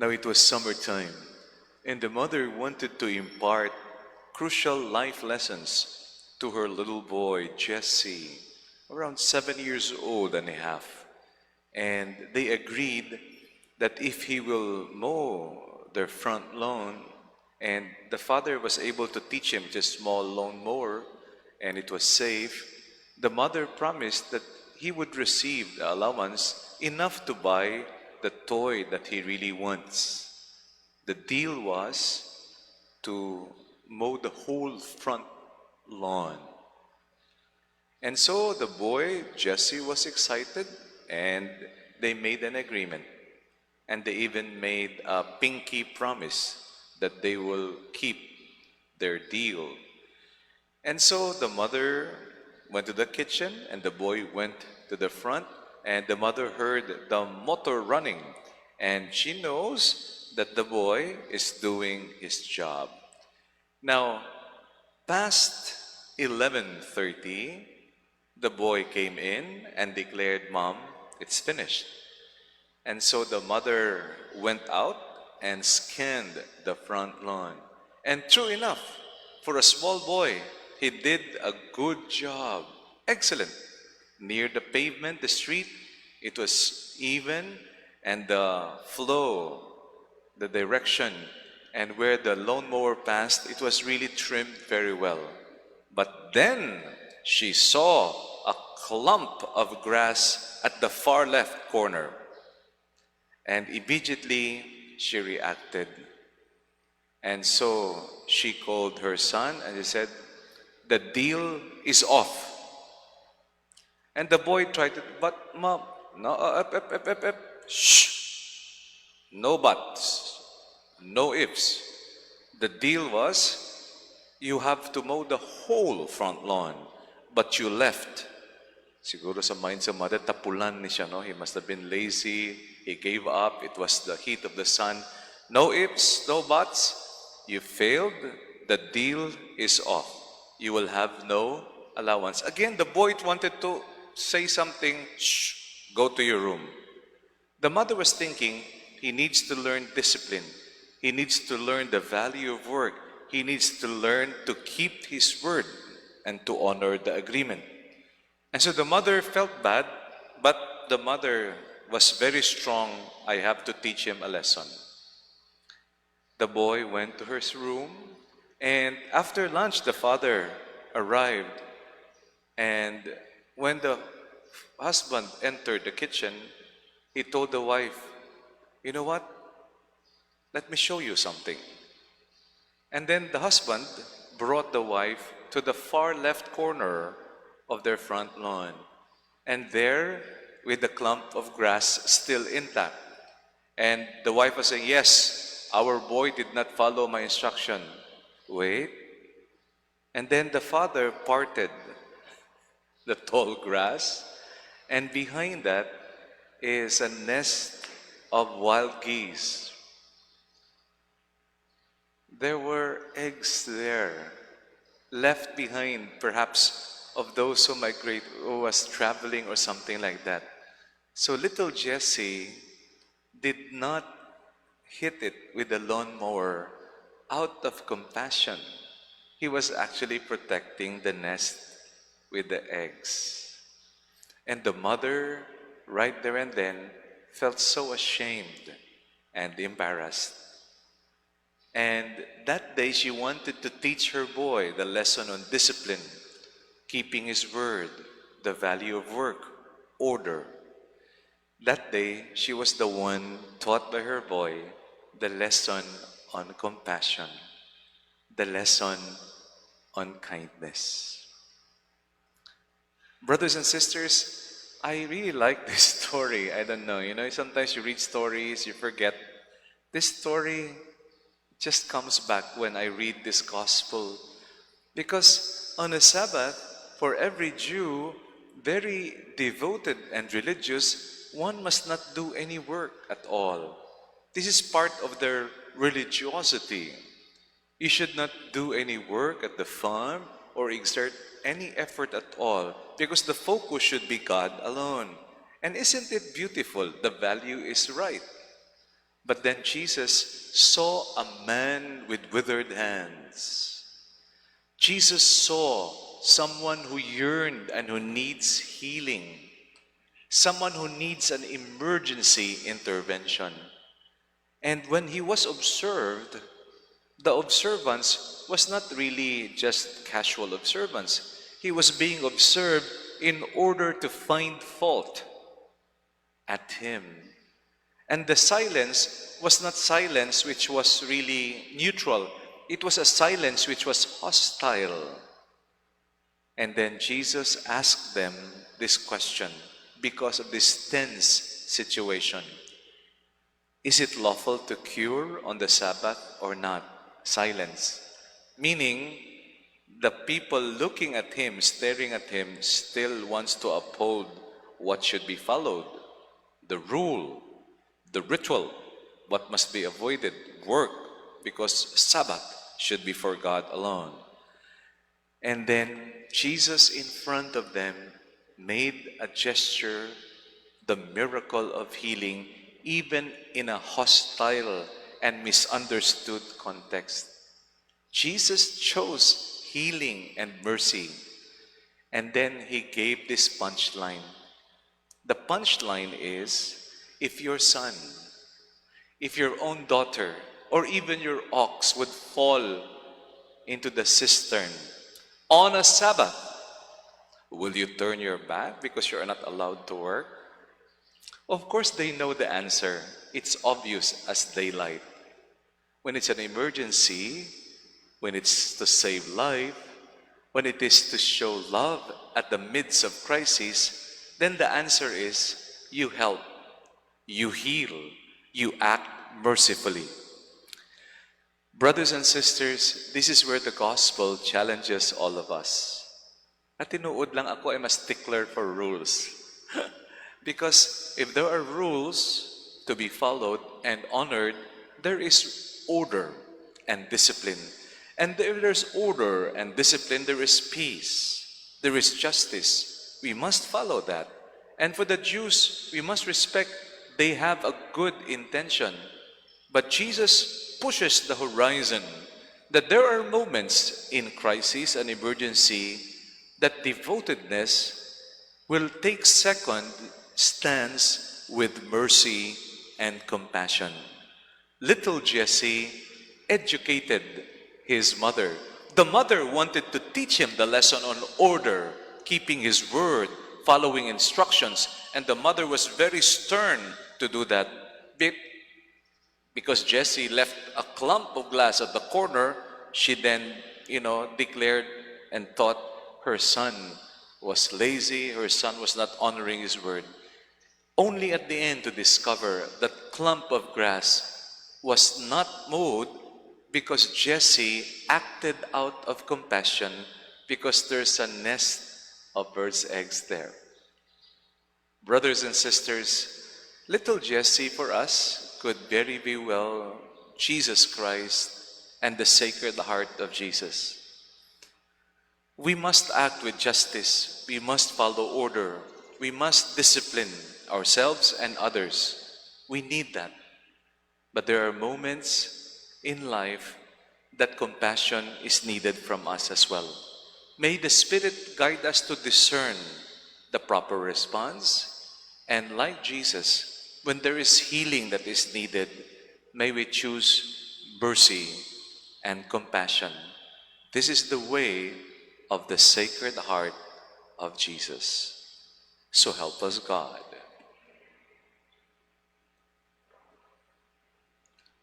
Now it was summertime, and the mother wanted to impart crucial life lessons to her little boy, Jesse, around 7 years old and a half. And they agreed that if he will mow their front lawn, and the father was able to teach him just small lawn mower, and it was safe, the mother promised that he would receive the allowance enough to buy the toy that he really wants. The deal was to mow the whole front lawn. And so the boy, Jesse, was excited and they made an agreement. And they even made a pinky promise that they will keep their deal. And so the mother went to the kitchen and the boy went to the front, and the mother heard the motor running, and she knows that the boy is doing his job. Now, past 11:30, the boy came in and declared, "Mom, it's finished." And so the mother went out and scanned the front lawn. And true enough, for a small boy, he did a good job. Excellent. Near the pavement, the street, it was even, and the flow, the direction, and where the lawnmower passed, it was really trimmed very well. But then she saw a clump of grass at the far left corner. And immediately she reacted. And so she called her son and she said, "The deal is off." And the boy tried to, "But mom, no, shh, no buts, no ifs. The deal was you have to mow the whole front lawn, but you left." Siguro sa mind sa mother, tapulan ni siya, no? He must have been lazy. He gave up. It was the heat of the sun. No ifs, no buts. You failed. The deal is off. You will have no allowance. Again, the boy wanted to say something. "Shh, go to your room." The mother was thinking, he needs to learn discipline. He needs to learn the value of work. He needs to learn to keep his word and to honor the agreement. And so the mother felt bad, but the mother was very strong. "I have to teach him a lesson." The boy went to her room, and after lunch, the father arrived. And when the husband entered the kitchen, he told the wife, "You know what? Let me show you something." And then the husband brought the wife to the far left corner of their front lawn. And there, with the clump of grass still intact. And the wife was saying, "Yes, our boy did not follow my instruction." Wait. And then the father parted the tall grass, and behind that is a nest of wild geese. There were eggs there, left behind perhaps of those who migrate, who was traveling or something like that. So little Jesse did not hit it with the lawnmower out of compassion. He was actually protecting the nest with the eggs. And the mother, right there and then, felt so ashamed and embarrassed. And that day she wanted to teach her boy the lesson on discipline, keeping his word, the value of work, order. That day, she was the one taught by her boy the lesson on compassion, the lesson on kindness. Brothers and sisters, I really like this story. I don't know, sometimes you read stories, you forget. This story just comes back when I read this gospel. Because on a Sabbath, for every Jew, very devoted and religious, one must not do any work at all. This is part of their religiosity. You should not do any work at the farm or exert any effort at all, because the focus should be God alone. And isn't it beautiful? The value is right. But then Jesus saw a man with withered hands. Jesus saw someone who yearned and who needs healing, someone who needs an emergency intervention. And when he was observed, the observance was not really just casual observance. He was being observed in order to find fault at him. And the silence was not silence which was really neutral. It was a silence which was hostile. And then Jesus asked them this question because of this tense situation. Is it lawful to cure on the Sabbath or not? Silence. Meaning, the people looking at him, staring at him, still wants to uphold what should be followed. The rule, the ritual, what must be avoided, work, because Sabbath should be for God alone. And then Jesus in front of them made a gesture, the miracle of healing, even in a hostile and misunderstood context. Jesus chose healing and mercy. And then he gave this punchline. The punchline is, if your son, if your own daughter, or even your ox would fall into the cistern on a Sabbath, will you turn your back because you're not allowed to work? Of course, they know the answer. It's obvious as daylight. When it's an emergency, when it's to save life, when it is to show love at the midst of crisis, then the answer is you help, you heal, you act mercifully. Brothers and sisters, this is where the gospel challenges all of us. At tinuod lang ako ay mas stickler for rules. Because if there are rules to be followed and honored, there is order and discipline. And if there's order and discipline, there is peace. There is justice. We must follow that. And for the Jews, we must respect they have a good intention. But Jesus pushes the horizon that there are moments in crisis and emergency that devotedness will take second stance with mercy and compassion. Little Jesse educated his mother. The mother wanted to teach him the lesson on order, keeping his word, following instructions, and the mother was very stern to do that. Because Jesse left a clump of glass at the corner, she then, declared and thought her son was lazy, her son was not honoring his word. Only at the end to discover that clump of grass was not mowed because Jesse acted out of compassion because there's a nest of birds' eggs there. Brothers and sisters, little Jesse for us could very be well Jesus Christ and the Sacred Heart of Jesus. We must act with justice. We must follow order. We must discipline ourselves and others. We need that. But there are moments in life that compassion is needed from us as well. May the Spirit guide us to discern the proper response. And like Jesus, when there is healing that is needed, may we choose mercy and compassion. This is the way of the Sacred Heart of Jesus. So help us, God.